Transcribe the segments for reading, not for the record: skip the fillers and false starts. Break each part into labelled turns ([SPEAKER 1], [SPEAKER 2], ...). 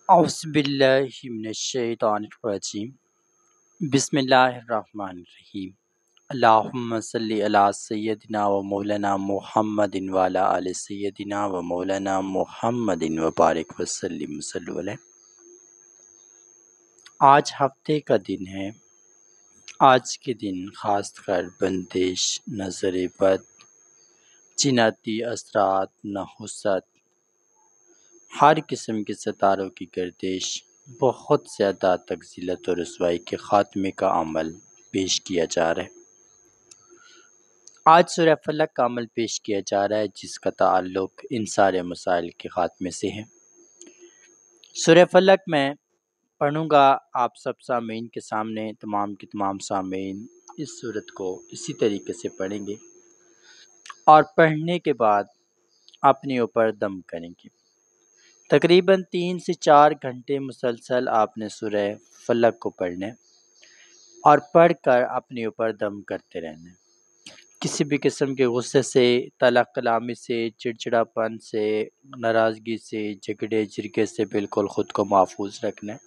[SPEAKER 1] اعوذ باللہ من الشیطان الرجیم بسم اللہ الرحمن الرحیم اللہم صلی علی سیدنا و مولانا محمد وعلی آل سیدنا و مولانا محمد وبارک وسلم صلی علیہ۔ آج ہفتے کا دن ہے۔ آج کے دن خاص کر بندش، نظر بد، جناتی اثرات، نحوست، ہر قسم کے ستاروں کی گردش، بہت زیادہ تکذیلت اور رسوائی کے خاتمے کا عمل پیش کیا جا رہا ہے۔ آج سورہ فلق کا عمل پیش کیا جا رہا ہے جس کا تعلق ان سارے مسائل کے خاتمے سے ہے۔ سورہ فلق میں پڑھوں گا، آپ سب سامعین کے سامنے، تمام کے تمام سامعین اس سورت کو اسی طریقے سے پڑھیں گے اور پڑھنے کے بعد اپنے اوپر دم کریں گے۔ تقریباً 3 سے 4 گھنٹے مسلسل آپ نے سورہ فلق کو پڑھنا ہے اور پڑھ کر اپنے اوپر دم کرتے رہنا ہے۔ کسی بھی قسم کے غصے سے، طلاق کلامی سے، چڑچڑاپن سے، ناراضگی سے، جھگڑے جھرگے سے بالکل خود کو محفوظ رکھنا ہے۔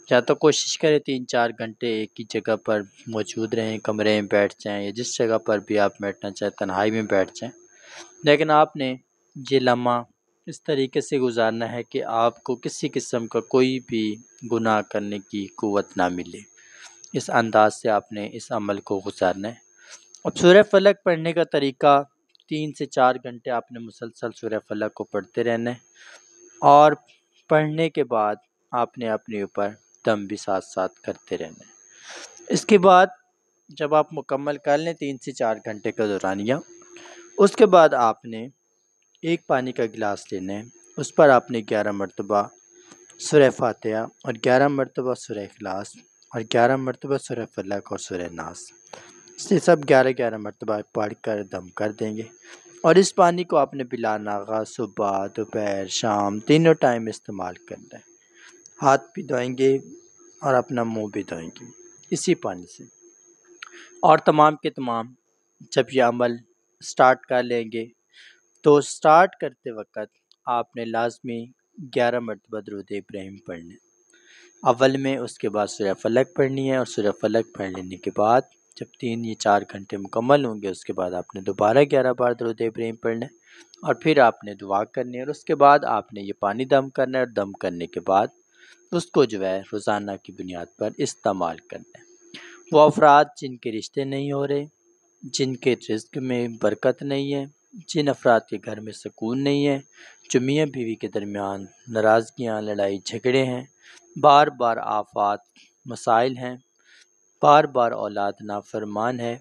[SPEAKER 1] یا تو کوشش کریں 3-4 گھنٹے ایک ہی جگہ پر موجود رہیں، کمرے میں بیٹھ جائیں یا جس جگہ پر بھی آپ بیٹھنا چاہیں تنہائی میں بیٹھ جائیں، لیکن آپ نے یہ لمحہ اس طریقے سے گزارنا ہے کہ آپ کو کسی قسم کا کوئی بھی گناہ کرنے کی قوت نہ ملے۔ اس انداز سے آپ نے اس عمل کو گزارنا ہے۔ اب سورہ فلق پڑھنے کا طریقہ، 3 سے 4 گھنٹے آپ نے مسلسل سورہ فلق کو پڑھتے رہنا ہے اور پڑھنے کے بعد آپ نے اپنے اوپر دم بھی ساتھ ساتھ کرتے رہنا ہے۔ اس کے بعد جب آپ مکمل کر لیں 3 سے 4 گھنٹے کا دورانیہ، اس کے بعد آپ نے ایک پانی کا گلاس لینا ہے، اس پر آپ نے 11 مرتبہ سورہ فاتحہ اور 11 مرتبہ سورہ اخلاص اور 11 مرتبہ سورہ فلق اور سورہ ناس، سے سب 11 مرتبہ پڑھ کر دم کر دیں گے۔ اور اس پانی کو آپ نے بلا ناغہ صبح، دوپہر، شام تینوں ٹائم استعمال کرنا ہے۔ ہاتھ بھی دھوئیں گے اور اپنا منہ بھی دھوئیں گے اسی پانی سے۔ اور تمام کے تمام جب یہ عمل سٹارٹ کر لیں گے تو سٹارٹ کرتے وقت آپ نے لازمی 11 مرتبہ درود ابراہیم پڑھنا ہے اول میں، اس کے بعد سورہ فلق پڑھنی ہے اور سورہ فلق پڑھ لینے کے بعد جب 3 یا 4 گھنٹے مکمل ہوں گے اس کے بعد آپ نے دوبارہ 11 بار درود ابراہیم پڑھنا ہے اور پھر آپ نے دعا کرنی ہے اور اس کے بعد آپ نے یہ پانی دم کرنا ہے اور دم کرنے کے بعد اس کو جو ہے روزانہ کی بنیاد پر استعمال کرنا ہے۔ وہ افراد جن کے رشتے نہیں ہو رہے، جن کے رزق میں برکت نہیں ہے، جن افراد کے گھر میں سکون نہیں ہے، جو میاں بیوی کے درمیان ناراضگیاں، لڑائی جھگڑے ہیں، بار بار آفات، مسائل ہیں، بار بار اولاد نافرمان ہے،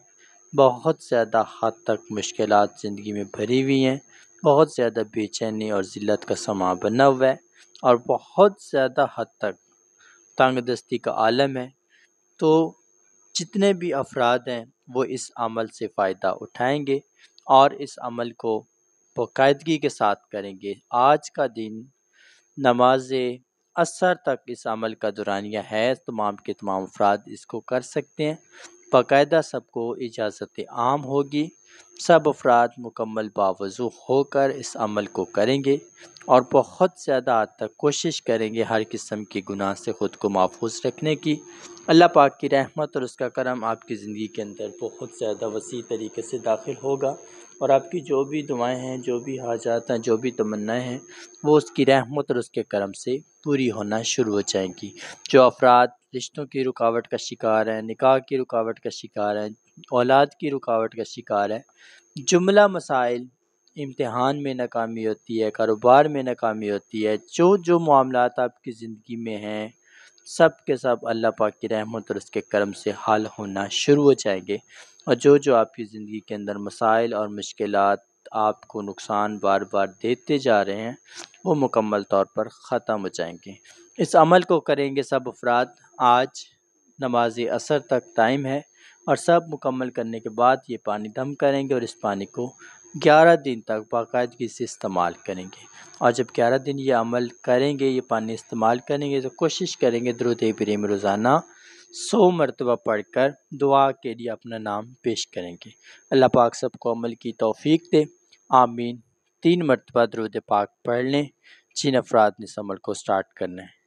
[SPEAKER 1] بہت زیادہ حد تک مشکلات زندگی میں بھری ہوئی ہیں، بہت زیادہ بے چینی اور ذلت کا سما بنا ہوا ہے اور بہت زیادہ حد تک تنگ دستی کا عالم ہے، تو جتنے بھی افراد ہیں وہ اس عمل سے فائدہ اٹھائیں گے اور اس عمل کو باقاعدگی کے ساتھ کریں گے۔ آج کا دن نماز عصر تک اس عمل کا دورانیہ ہے، تمام کے تمام افراد اس کو کر سکتے ہیں، باقاعدہ سب کو اجازت عام ہوگی، سب افراد مکمل باوضو ہو کر اس عمل کو کریں گے اور بہت زیادہ حد تک کوشش کریں گے ہر قسم کی گناہ سے خود کو محفوظ رکھنے کی۔ اللہ پاک کی رحمت اور اس کا کرم آپ کی زندگی کے اندر بہت زیادہ وسیع طریقے سے داخل ہوگا اور آپ کی جو بھی دعائیں ہیں، جو بھی حاجات ہیں، جو بھی تمنائیں ہیں، وہ اس کی رحمت اور اس کے کرم سے پوری ہونا شروع ہو جائیں گی۔ جو افراد رشتوں کی رکاوٹ کا شکار ہیں، نکاح کی رکاوٹ کا شکار ہیں، اولاد کی رکاوٹ کا شکار ہیں، جملہ مسائل، امتحان میں ناکامی ہوتی ہے، کاروبار میں ناکامی ہوتی ہے، جو معاملات آپ کی زندگی میں ہیں، سب کے سب اللہ پاک کی رحمت اور اس کے کرم سے حل ہونا شروع ہو جائیں گے اور جو آپ کی زندگی کے اندر مسائل اور مشکلات آپ کو نقصان بار بار دیتے جا رہے ہیں وہ مکمل طور پر ختم ہو جائیں گے۔ اس عمل کو کریں گے سب افراد۔ آج نماز عصر تک ٹائم ہے اور سب مکمل کرنے کے بعد یہ پانی دم کریں گے اور اس پانی کو 11 دن تک باقاعدگی سے استعمال کریں گے۔ اور جب 11 دن یہ عمل کریں گے، یہ پانی استعمال کریں گے، تو کوشش کریں گے درود ابراہیم روزانہ 100 مرتبہ پڑھ کر دعا کے لیے اپنا نام پیش کریں گے۔ اللہ پاک سب کو عمل کی توفیق دے، آمین۔ 3 مرتبہ درود پاک پڑھ لیں جن افراد نے اس عمل کو سٹارٹ کرنا ہے۔